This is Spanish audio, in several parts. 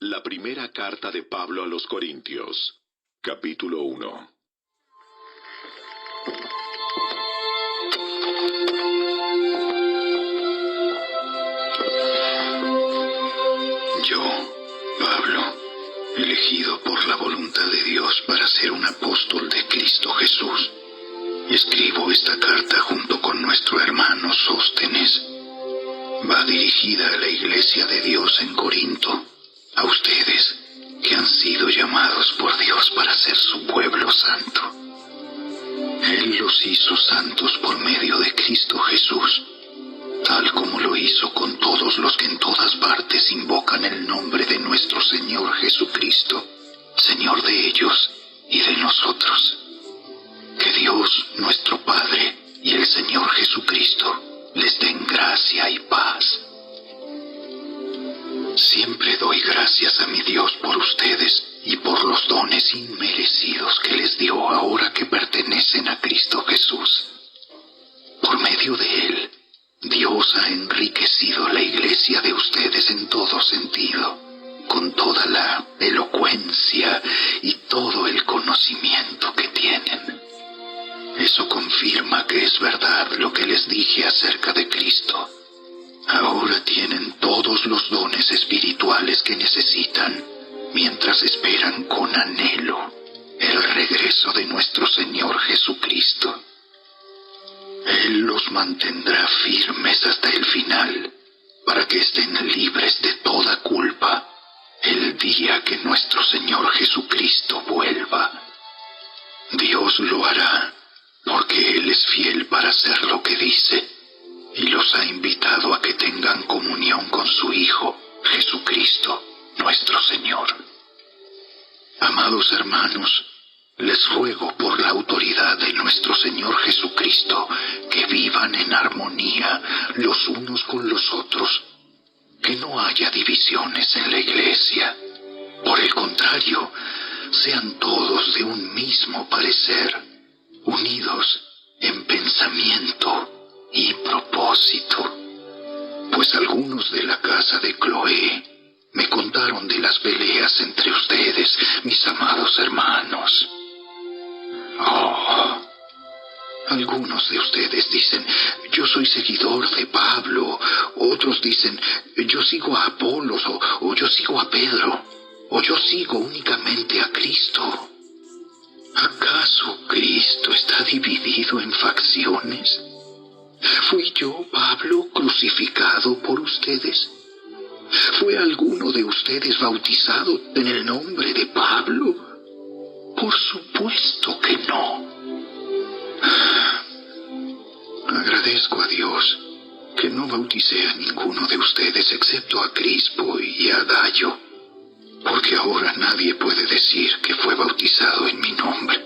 La primera carta de Pablo a los Corintios, capítulo 1. Yo, Pablo, elegido por la voluntad de Dios para ser un apóstol de Cristo Jesús, escribo esta carta junto con nuestro hermano Sóstenes. Va dirigida a la iglesia de Dios en Corinto, a ustedes que han sido llamados por Dios para ser su pueblo santo. Él los hizo santos por medio de Cristo Jesús, tal como lo hizo con todos los que en todas partes invocan el nombre de nuestro Señor Jesucristo, Señor de ellos y de nosotros. Que Dios, nuestro Padre, y el Señor Jesucristo les den gracia y paz. Siempre doy gracias a mi Dios por ustedes y por los dones inmerecidos que les dio ahora que pertenecen a Cristo Jesús. Por medio de Él, Dios ha enriquecido la iglesia de ustedes en todo sentido, con toda la elocuencia y todo el conocimiento que tienen. Eso confirma que es verdad lo que les dije acerca de Cristo. Ahora tienen todos los dones espirituales que necesitan, mientras esperan con anhelo el regreso de nuestro Señor Jesucristo. Él los mantendrá firmes hasta el final, para que estén libres de toda culpa el día que nuestro Señor Jesucristo vuelva. Dios lo hará, porque Él es fiel para hacer lo que dice, y los ha invitado a que tengan comunión con su Hijo, Jesucristo, nuestro Señor. Amados hermanos, les ruego por la autoridad de nuestro Señor Jesucristo que vivan en armonía los unos con los otros, que no haya divisiones en la iglesia. Por el contrario, sean todos de un mismo parecer, unidos en pensamiento y propósito. Pues algunos de la casa de Cloé me contaron de las peleas entre ustedes, mis amados hermanos. Algunos de ustedes dicen, yo soy seguidor de Pablo. Otros dicen, yo sigo a Apolos, o yo sigo a Pedro, o yo sigo únicamente a Cristo. ¿Acaso Cristo está dividido en facciones? ¿Fui yo, Pablo, crucificado por ustedes? ¿Fue alguno de ustedes bautizado en el nombre de Pablo? Por supuesto que no. Agradezco a Dios que no bauticé a ninguno de ustedes excepto a Crispo y a Gayo, porque ahora nadie puede decir que fue bautizado en mi nombre.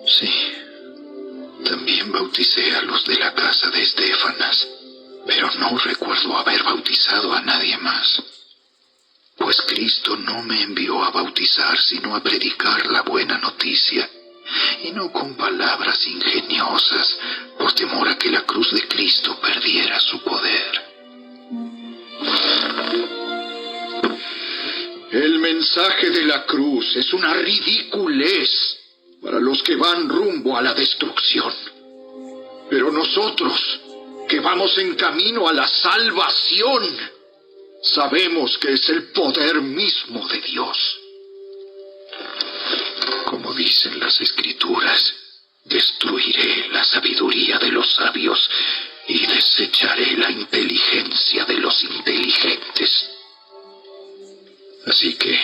Sí, también bauticé a los de la casa de Estéfanas, pero no recuerdo haber bautizado a nadie más. Pues Cristo no me envió a bautizar, sino a predicar la buena noticia, y no con palabras ingeniosas, por temor a que la cruz de Cristo perdiera su poder. El mensaje de la cruz es una ridiculez para los que van rumbo a la destrucción. Pero nosotros, que vamos en camino a la salvación, sabemos que es el poder mismo de Dios. Como dicen las Escrituras, destruiré la sabiduría de los sabios y desecharé la inteligencia de los inteligentes. Así que,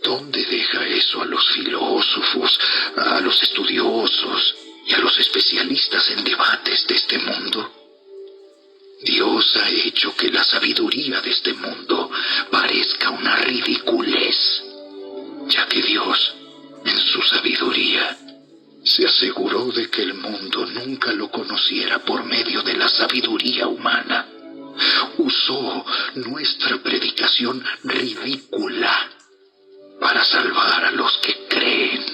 ¿dónde deja eso a los filósofos, a los estudiosos y a los especialistas en debates de este mundo? Dios ha hecho que la sabiduría de este mundo parezca una ridiculez, ya que Dios, en su sabiduría, se aseguró de que el mundo nunca lo conociera por medio de la sabiduría humana. Usó nuestra predicación ridícula para salvar a los que creen.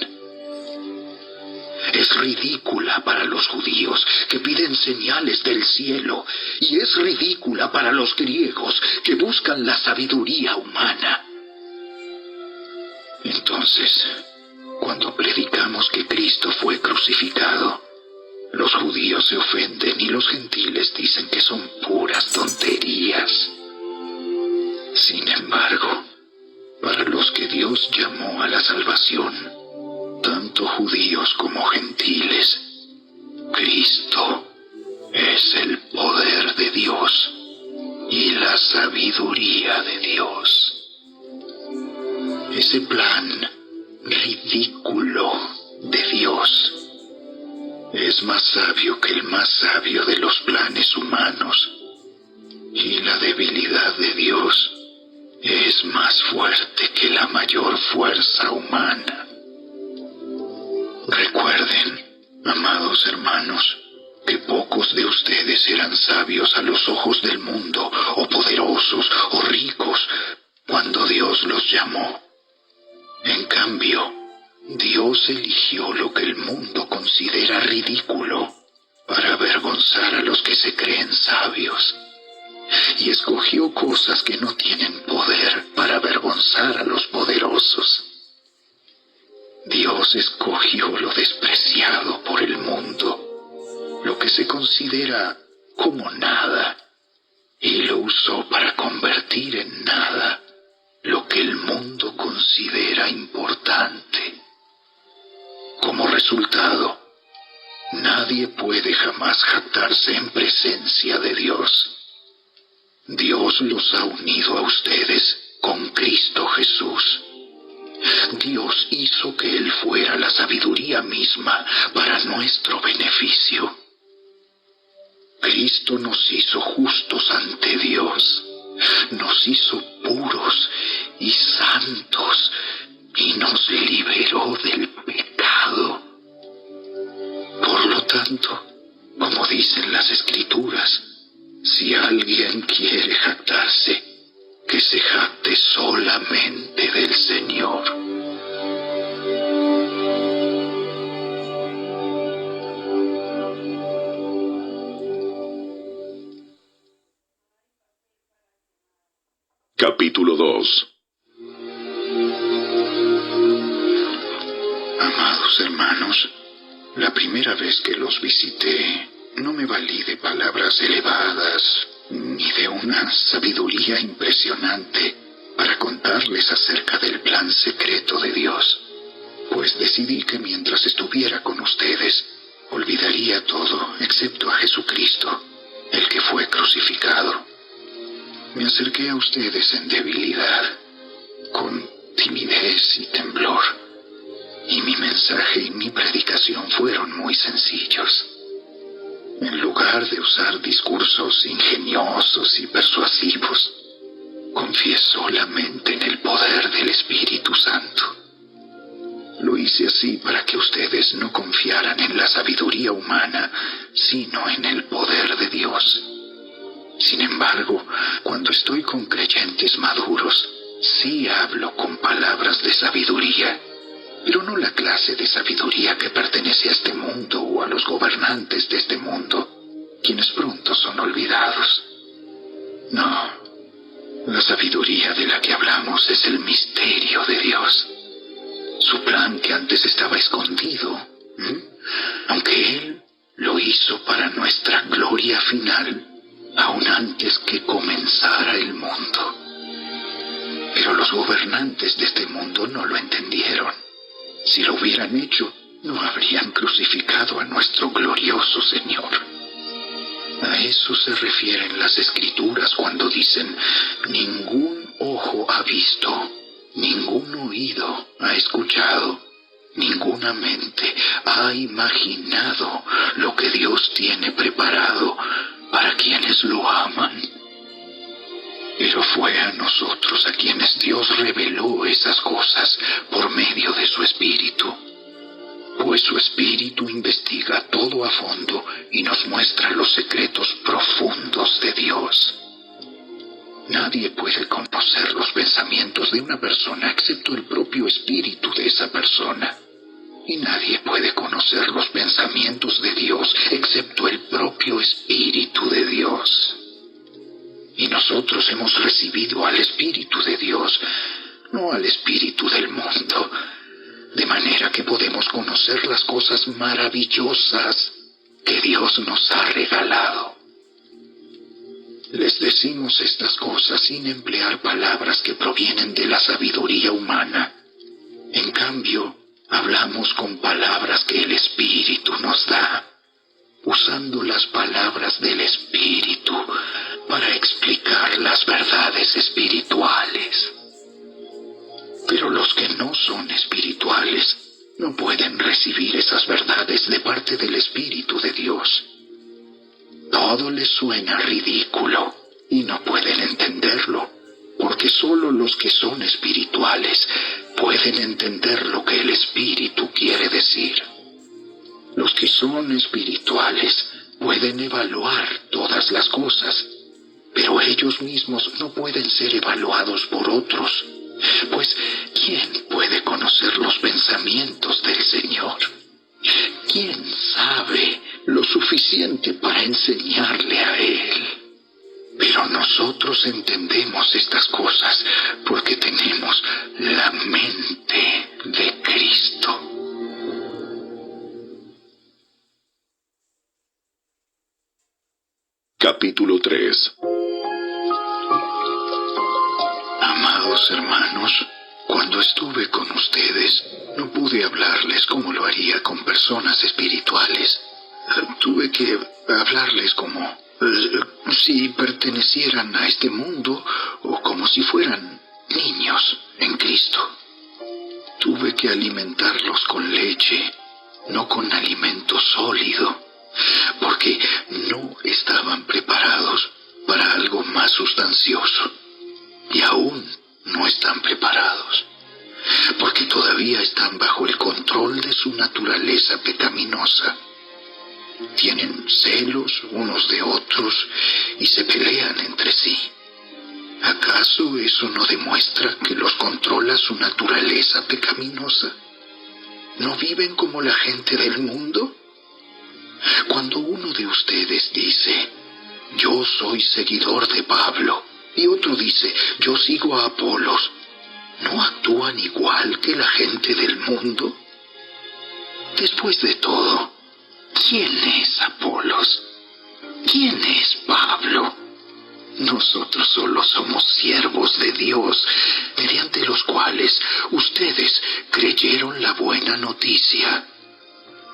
es ridícula para los judíos, que piden señales del cielo, y es ridícula para los griegos, que buscan la sabiduría humana. Entonces, cuando predicamos que Cristo fue crucificado, los judíos se ofenden y los gentiles dicen que son puras tonterías. Sin embargo, para los que Dios llamó a la salvación, tanto judíos como gentiles, Cristo es el poder de Dios y la sabiduría de Dios. Ese plan ridículo de Dios es más sabio que el más sabio de los planes humanos, y la debilidad de Dios es más fuerte que la mayor fuerza humana. Recuerden, amados hermanos, que pocos de ustedes eran sabios a los ojos del mundo, o poderosos, o ricos, cuando Dios los llamó. En cambio, Dios eligió lo que el mundo considera ridículo para avergonzar a los que se creen sabios, y escogió cosas que no tienen poder para avergonzar a los poderosos. Dios escogió lo despreciado por el mundo, lo que se considera como nada, y lo usó para convertir en nada lo que el mundo considera importante. Como resultado, nadie puede jamás jactarse en presencia de Dios. Dios los ha unido a ustedes con Cristo Jesús. Dios hizo que Él fuera la sabiduría misma para nuestro beneficio. Cristo nos hizo justos ante Dios, nos hizo puros y santos, y nos liberó del pecado. Por lo tanto, como dicen las Escrituras, si alguien quiere jactarse, que se jacte solamente del Señor. Capítulo 2. Amados hermanos, la primera vez que los visité, no me valí de palabras elevadas ni de una sabiduría impresionante para contarles acerca del plan secreto de Dios, pues decidí que mientras estuviera con ustedes, olvidaría todo excepto a Jesucristo, el que fue crucificado. Me acerqué a ustedes en debilidad, con timidez y temblor, y mi mensaje y mi predicación fueron muy sencillos. En lugar de usar discursos ingeniosos y persuasivos, confié solamente en el poder del Espíritu Santo. Lo hice así para que ustedes no confiaran en la sabiduría humana, sino en el poder de Dios. Sin embargo, cuando estoy con creyentes maduros, sí hablo con palabras de sabiduría, pero no la clase de sabiduría que pertenece a este mundo o a los gobernantes de este mundo, quienes pronto son olvidados. No, la sabiduría de la que hablamos es el misterio de Dios, su plan que antes estaba escondido, aunque Él lo hizo para nuestra gloria final, aún antes que comenzara el mundo. Pero los gobernantes de este mundo no lo entendieron. Si lo hubieran hecho, no habrían crucificado a nuestro glorioso Señor. A eso se refieren las Escrituras cuando dicen: ningún ojo ha visto, ningún oído ha escuchado, ninguna mente ha imaginado lo que Dios tiene preparado para quienes lo aman. Pero fue a nosotros a quienes Dios reveló esas cosas por medio de su Espíritu, pues su Espíritu investiga todo a fondo y nos muestra los secretos profundos de Dios. Nadie puede conocer los pensamientos de una persona excepto el propio Espíritu de esa persona. Y nadie puede conocer los pensamientos de Dios excepto el propio Espíritu de Dios. Y nosotros hemos recibido al Espíritu de Dios, no al espíritu del mundo, de manera que podemos conocer las cosas maravillosas que Dios nos ha regalado. Les decimos estas cosas sin emplear palabras que provienen de la sabiduría humana. En cambio, hablamos con palabras que el Espíritu nos da, usando las palabras del Espíritu para explicar las verdades espirituales. Pero los que no son espirituales no pueden recibir esas verdades de parte del Espíritu de Dios. Todo les suena ridículo y no pueden entenderlo, porque solo los que son espirituales pueden entender lo que el Espíritu quiere decir. Los que son espirituales pueden evaluar todas las cosas, pero ellos mismos no pueden ser evaluados por otros, pues ¿quién puede conocer los pensamientos del Señor? ¿Quién sabe lo suficiente para enseñarle a Él? Pero nosotros entendemos estas cosas porque tenemos la mente de Cristo. Capítulo 3. Amados hermanos, cuando estuve con ustedes, no pude hablarles como lo haría con personas espirituales. Tuve que hablarles como si pertenecieran a este mundo o como si fueran niños en Cristo. Tuve que alimentarlos con leche, no con alimento sólido, porque no estaban preparados para algo más sustancioso. Y aún no están preparados, porque todavía están bajo el control de su naturaleza pecaminosa. Tienen celos unos de otros y se pelean entre sí. ¿Acaso eso no demuestra que los controla su naturaleza pecaminosa? ¿No viven como la gente del mundo? Cuando uno de ustedes dice, yo soy seguidor de Pablo, y otro dice, yo sigo a Apolos, ¿no actúan igual que la gente del mundo? Después de todo, ¿quién es Apolos? ¿Quién es Pablo? Nosotros solo somos siervos de Dios, mediante los cuales ustedes creyeron la buena noticia.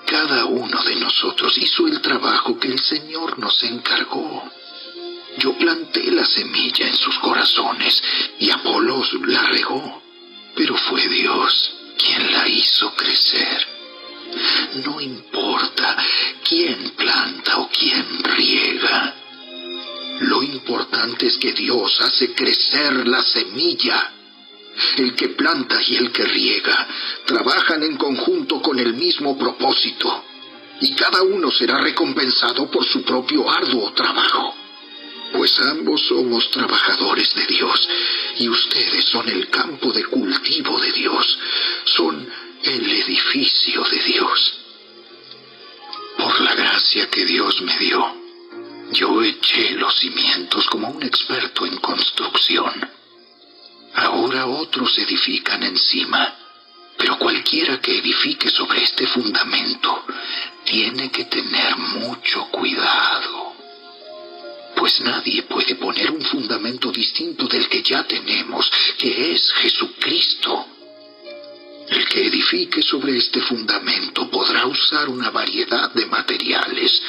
Cada uno de nosotros hizo el trabajo que el Señor nos encargó. Yo planté la semilla en sus corazones y Apolos la regó, pero fue Dios quien la hizo crecer. No importa quién planta o quién riega. Lo importante es que Dios hace crecer la semilla. El que planta y el que riega trabajan en conjunto con el mismo propósito, y cada uno será recompensado por su propio arduo trabajo. Pues ambos somos trabajadores de Dios, y ustedes son el campo de cultivo de Dios, son el edificio de Dios. Por la gracia que Dios me dio, yo eché los cimientos como un experto en construcción. Ahora otros edifican encima, pero cualquiera que edifique sobre este fundamento tiene que tener mucho cuidado. Pues nadie puede poner un fundamento distinto del que ya tenemos, que es Jesucristo. El que edifique sobre este fundamento podrá usar una variedad de materiales: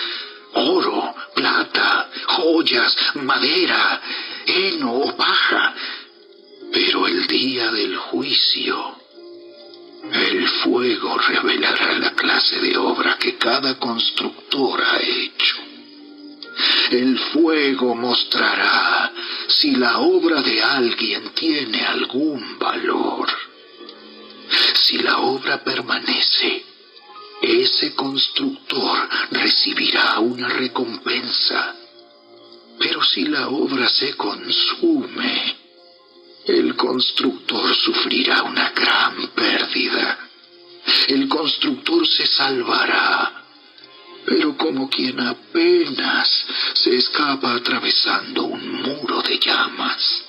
oro, plata, joyas, madera, heno o paja. Pero el día del juicio, el fuego revelará la clase de obra que cada constructor ha hecho. El fuego mostrará si la obra de alguien tiene algún valor. Si la obra permanece, ese constructor recibirá una recompensa. Pero si la obra se consume, el constructor sufrirá una gran pérdida. el constructor se salvará, pero como quien apenas se escapa atravesando un muro de llamas.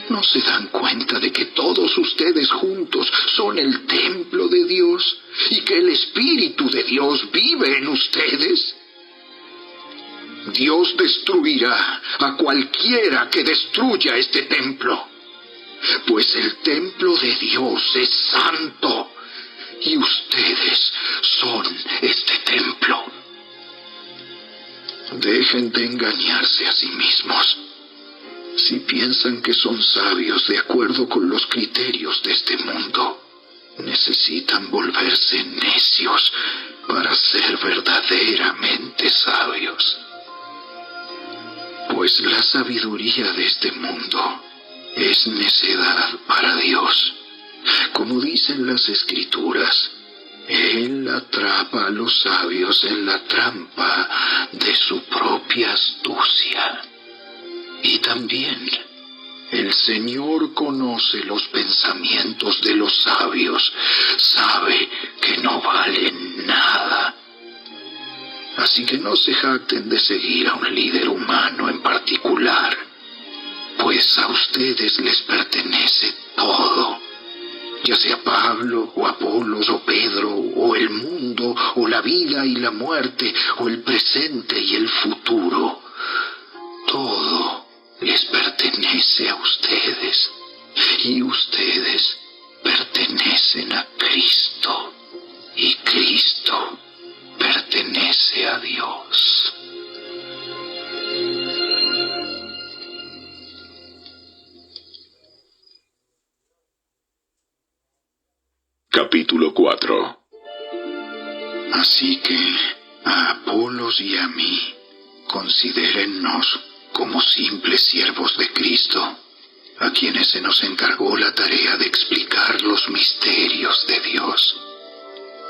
¿No se dan cuenta de que todos ustedes juntos son el templo de Dios y que el Espíritu de Dios vive en ustedes? Dios destruirá a cualquiera que destruya este templo, pues el templo de Dios es santo y ustedes son este templo. Dejen de engañarse a sí mismos. Si piensan que son sabios de acuerdo con los criterios de este mundo, necesitan volverse necios para ser verdaderamente sabios. Pues la sabiduría de este mundo es necedad para Dios. Como dicen las Escrituras, Él atrapa a los sabios en la trampa de su propia astucia. Y también el Señor conoce los pensamientos de los sabios, sabe que no valen nada. Así que no se jacten de seguir a un líder humano en particular, pues a ustedes les pertenece todo, ya sea Pablo, o Apolos, o Pedro, o el mundo, o la vida y la muerte, o el presente y el futuro. Todo les pertenece a ustedes, y ustedes pertenecen a Cristo, y Cristo pertenece a Dios. Capítulo 4. Así que a Apolos y a mí, considérennos como simples siervos de Cristo, a quienes se nos encargó la tarea de explicar los misterios de Dios.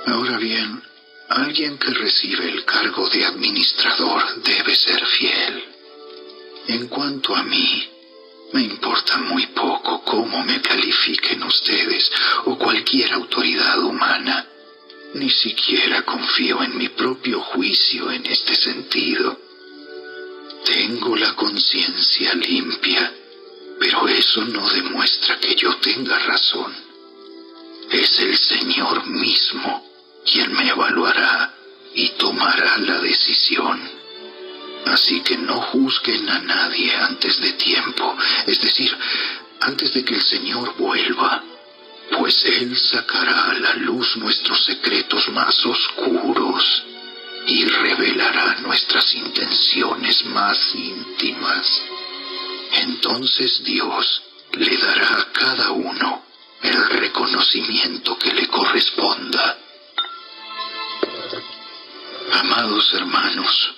Ahora bien, alguien que recibe el cargo de administrador debe ser fiel. En cuanto a mí, me importa muy poco cómo me califiquen ustedes o cualquier autoridad humana. Ni siquiera confío en mi propio juicio en este sentido. Tengo la conciencia limpia, pero eso no demuestra que yo tenga razón. Es el Señor mismo quien me evaluará y tomará la decisión. Así que no juzguen a nadie antes de tiempo, es decir, antes de que el Señor vuelva, pues Él sacará a la luz nuestros secretos más oscuros y revelará nuestras intenciones más íntimas. Entonces Dios le dará a cada uno el reconocimiento que le corresponda. Amados hermanos,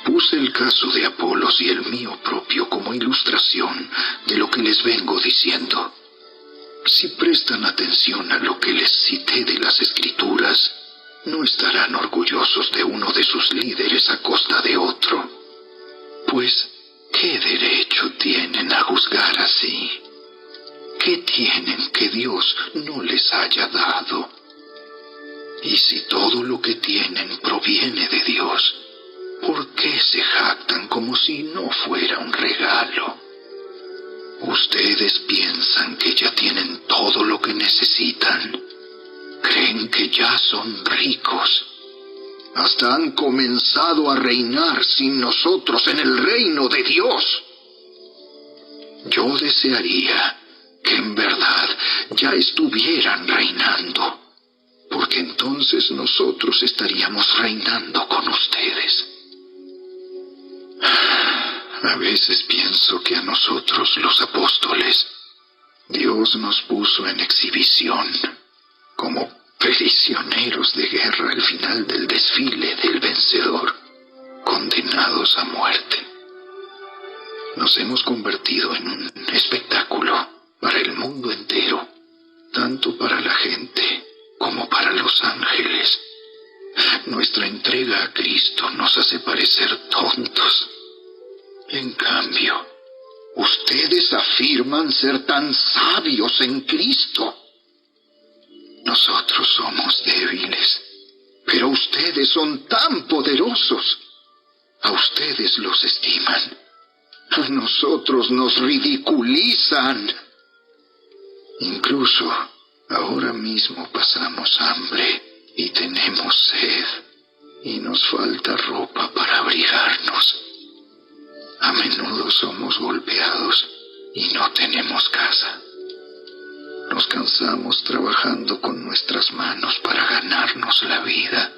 puse el caso de Apolos y el mío propio como ilustración de lo que les vengo diciendo. Si prestan atención a lo que les cité de las Escrituras, no estarán orgullosos de uno de sus líderes a costa de otro. Pues, ¿qué derecho tienen a juzgar así? ¿Qué tienen que Dios no les haya dado? Y si todo lo que tienen proviene de Dios, ¿por qué se jactan como si no fuera un regalo? Ustedes piensan que ya tienen todo lo que necesitan. Creen que ya son ricos. Hasta han comenzado a reinar sin nosotros en el reino de Dios. Yo desearía que en verdad ya estuvieran reinando, porque entonces nosotros estaríamos reinando con ustedes. A veces pienso que a nosotros, los apóstoles, Dios nos puso en exhibición, como prisioneros de guerra al final del desfile del vencedor, condenados a muerte. Nos hemos convertido en un espectáculo para el mundo entero, tanto para la gente como para los ángeles. Nuestra entrega a Cristo nos hace parecer tontos. En cambio, ustedes afirman ser tan sabios en Cristo. nosotros somos débiles, pero ustedes son tan poderosos. A ustedes los estiman. A nosotros nos ridiculizan. Incluso ahora mismo pasamos hambre y tenemos sed, y nos falta ropa para abrigarnos. A menudo somos golpeados y no tenemos casa. Nos cansamos trabajando con nuestras manos para ganarnos la vida.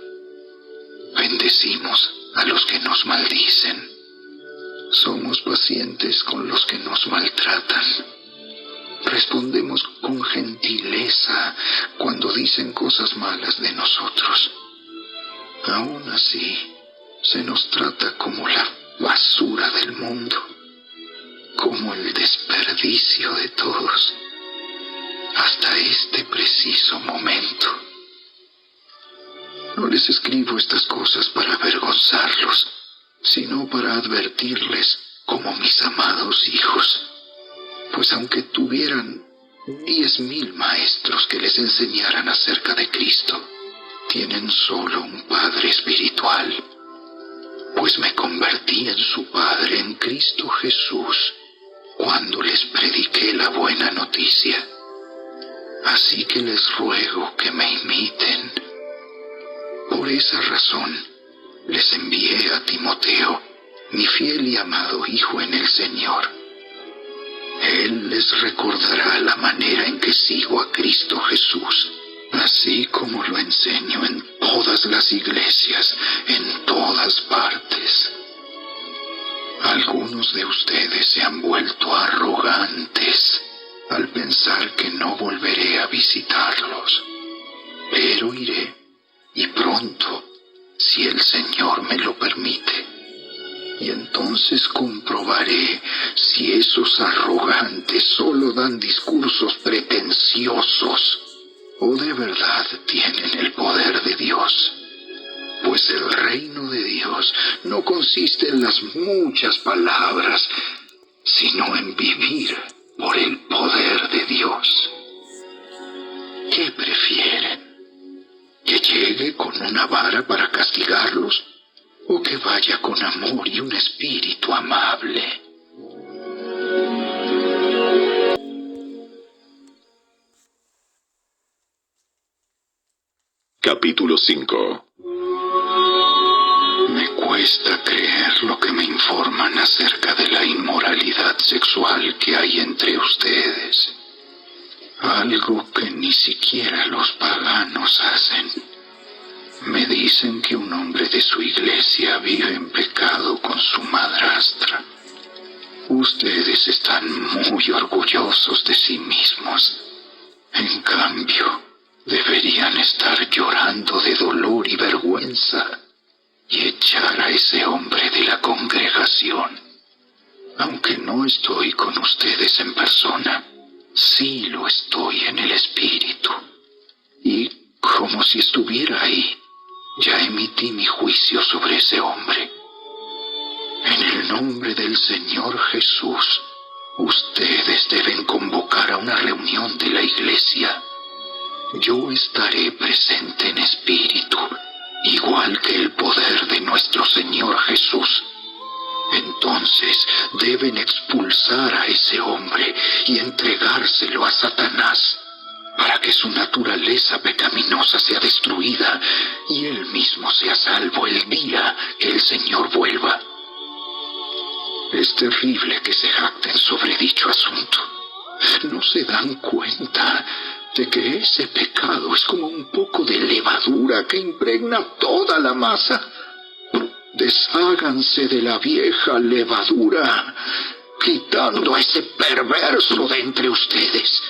Bendecimos a los que nos maldicen. Somos pacientes con los que nos maltratan. Respondemos con gentileza cuando dicen cosas malas de nosotros. Aún así, se nos trata como la basura del mundo, como el desperdicio de todos, hasta este preciso momento. No les escribo estas cosas para avergonzarlos, sino para advertirles como mis amados hijos. Pues aunque tuvieran 10,000 maestros que les enseñaran acerca de Cristo, tienen solo un Padre espiritual, pues me convertí en su Padre en Cristo Jesús cuando les prediqué la buena noticia. Así que les ruego que me imiten. Por esa razón, les envié a Timoteo, mi fiel y amado hijo en el Señor. Él les recordará la manera en que sigo a Cristo Jesús, así como lo enseño en todas las iglesias, en todas partes. Algunos de ustedes se han vuelto arrogantes al pensar que no volveré a visitarlos, pero iré, y pronto, si el Señor me lo permite. Y entonces comprobaré si esos arrogantes solo dan discursos pretenciosos o de verdad tienen el poder de Dios. Pues el reino de Dios no consiste en las muchas palabras, sino en vivir por el poder de Dios. ¿Qué prefieren? ¿Que llegue con una vara para castigarlos? ¿O que vaya con amor y un espíritu amable? Capítulo 5. Me cuesta creer lo que me informan acerca de la inmoralidad sexual que hay entre ustedes. Algo que ni siquiera los paganos hacen. Me dicen que un hombre de su iglesia vive en pecado con su madrastra. Ustedes están muy orgullosos de sí mismos. En cambio, deberían estar llorando de dolor y vergüenza y echar a ese hombre de la congregación. Aunque no estoy con ustedes en persona, sí lo estoy en el espíritu. Y como si estuviera ahí, ya emití mi juicio sobre ese hombre. En el nombre del Señor Jesús, ustedes deben convocar a una reunión de la iglesia. Yo estaré presente en espíritu, igual que el poder de nuestro Señor Jesús. Entonces deben expulsar a ese hombre y entregárselo a Satanás, para que su naturaleza pecaminosa sea destruida y él mismo sea salvo el día que el Señor vuelva. Es terrible que se jacten sobre dicho asunto. ¿No se dan cuenta de que ese pecado es como un poco de levadura que impregna toda la masa? Desháganse de la vieja levadura, quitando a ese perverso de entre ustedes.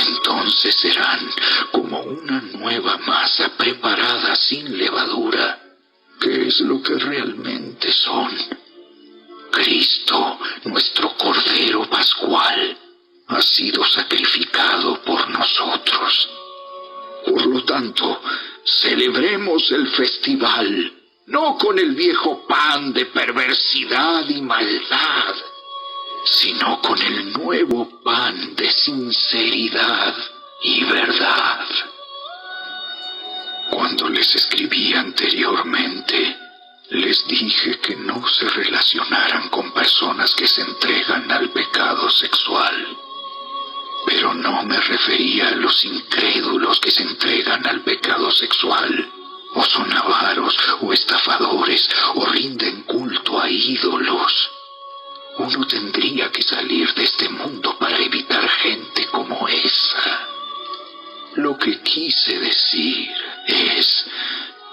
Entonces serán como una nueva masa preparada sin levadura, que es lo que realmente son. Cristo, nuestro Cordero Pascual, ha sido sacrificado por nosotros. Por lo tanto, celebremos el festival, no con el viejo pan de perversidad y maldad, sino con el nuevo pan de sinceridad y verdad. Cuando les escribí anteriormente, les dije que no se relacionaran con personas que se entregan al pecado sexual. Pero no me refería a los incrédulos que se entregan al pecado sexual, o son avaros, o estafadores, o rinden culto a ídolos. Uno tendría que salir de este mundo para evitar gente como esa. Lo que quise decir es,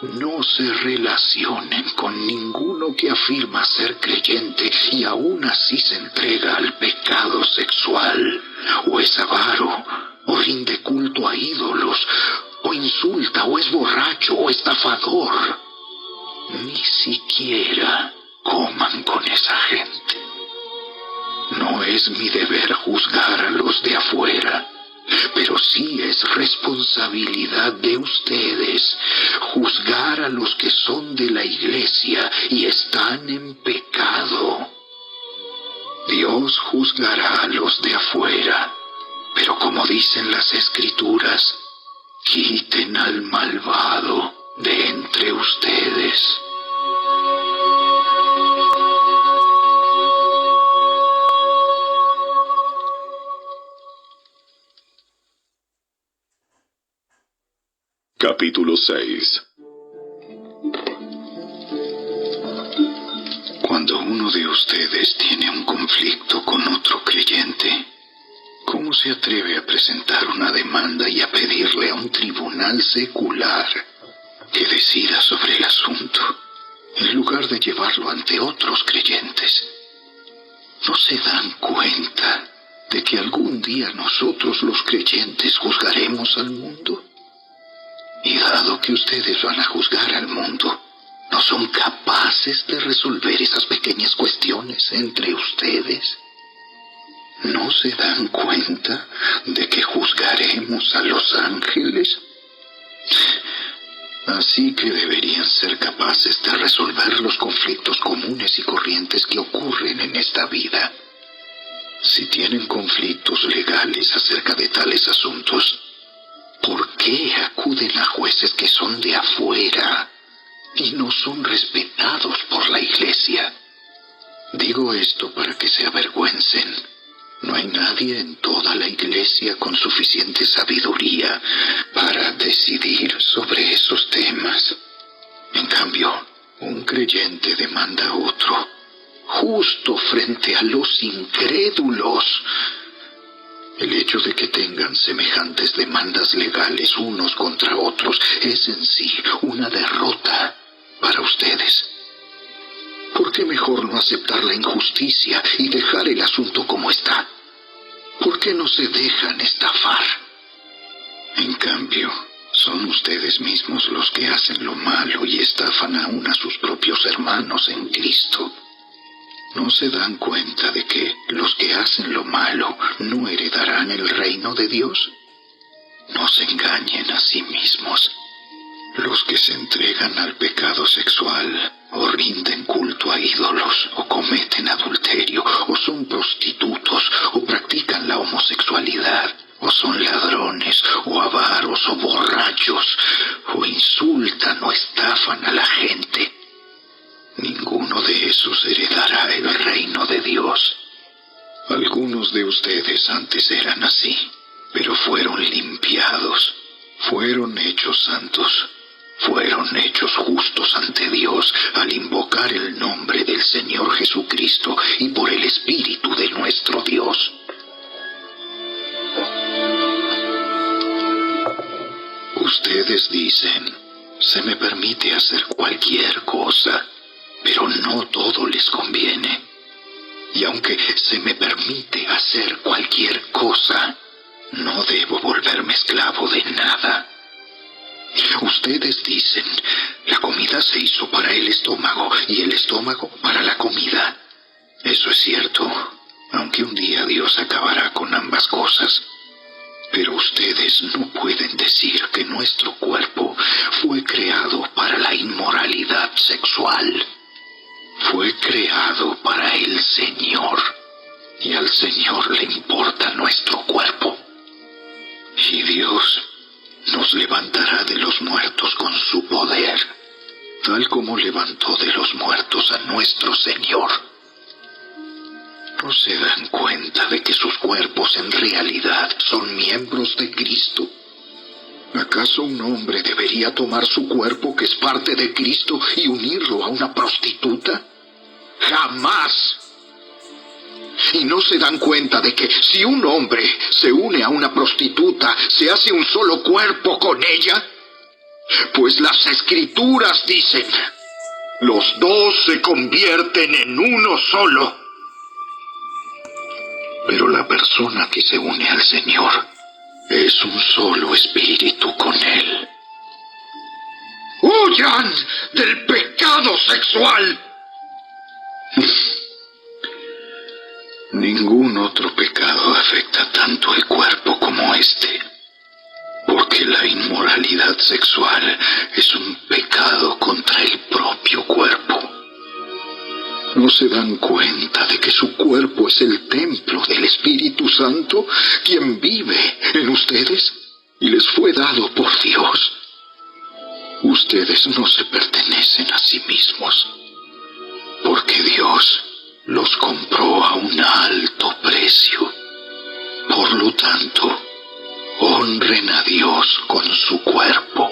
no se relacionen con ninguno que afirma ser creyente y aún así se entrega al pecado sexual, o es avaro, o rinde culto a ídolos, o insulta, o es borracho, o estafador. Ni siquiera coman con esa gente. No es mi deber juzgar a los de afuera, pero sí es responsabilidad de ustedes juzgar a los que son de la iglesia y están en pecado. Dios juzgará a los de afuera, pero como dicen las Escrituras, quiten al malvado de entre ustedes. Capítulo 6. Cuando uno de ustedes tiene un conflicto con otro creyente, ¿cómo se atreve a presentar una demanda y a pedirle a un tribunal secular que decida sobre el asunto, en lugar de llevarlo ante otros creyentes? ¿No se dan cuenta de que algún día nosotros los creyentes juzgaremos al mundo? Y dado que ustedes van a juzgar al mundo, ¿no son capaces de resolver esas pequeñas cuestiones entre ustedes? ¿No se dan cuenta de que juzgaremos a los ángeles? Así que deberían ser capaces de resolver los conflictos comunes y corrientes que ocurren en esta vida. Si tienen conflictos legales acerca de tales asuntos, ¿por qué acuden a jueces que son de afuera y no son respetados por la iglesia? Digo esto para que se avergüencen. No hay nadie en toda la iglesia con suficiente sabiduría para decidir sobre esos temas. En cambio, un creyente demanda a otro, justo frente a los incrédulos. El hecho de que tengan semejantes demandas legales unos contra otros es en sí una derrota para ustedes. ¿Por qué mejor no aceptar la injusticia y dejar el asunto como está? ¿Por qué no se dejan estafar? En cambio, son ustedes mismos los que hacen lo malo y estafan aún a sus propios hermanos en Cristo. ¿No se dan cuenta de que los que hacen lo malo no heredarán el reino de Dios? No se engañen a sí mismos. Los que se entregan al pecado sexual, o rinden culto a ídolos, o cometen adulterio, o son prostitutos, o practican la homosexualidad, o son ladrones, o avaros, o borrachos, o insultan o estafan a la gente, ninguno de esos heredará el reino de Dios. Algunos de ustedes antes eran así, pero fueron limpiados, fueron hechos santos, fueron hechos justos ante Dios al invocar el nombre del Señor Jesucristo y por el Espíritu de nuestro Dios. Ustedes dicen, se me permite hacer cualquier cosa, pero no todo les conviene. Y aunque se me permite hacer cualquier cosa, no debo volverme esclavo de nada. Ustedes dicen, la comida se hizo para el estómago y el estómago para la comida. Eso es cierto, aunque un día Dios acabará con ambas cosas. Pero ustedes no pueden decir que nuestro cuerpo fue creado para la inmoralidad sexual. Fue creado para el Señor, y al Señor le importa nuestro cuerpo. Y Dios nos levantará de los muertos con su poder, tal como levantó de los muertos a nuestro Señor. ¿No se dan cuenta de que sus cuerpos en realidad son miembros de Cristo? ¿Acaso un hombre debería tomar su cuerpo, que es parte de Cristo, y unirlo a una prostituta? ¡Jamás! ¿Y no se dan cuenta de que si un hombre se une a una prostituta, se hace un solo cuerpo con ella? Pues las Escrituras dicen, los dos se convierten en uno solo. Pero la persona que se une al Señor es un solo espíritu con Él. ¡Huyan del pecado sexual! Ningún otro pecado afecta tanto el cuerpo como este, porque la inmoralidad sexual es un pecado contra el propio cuerpo. ¿No se dan cuenta de que su cuerpo es el templo del Espíritu Santo, quien vive en ustedes y les fue dado por Dios? Ustedes no se pertenecen a sí mismos, porque Dios los compró a un alto precio. Por lo tanto, honren a Dios con su cuerpo.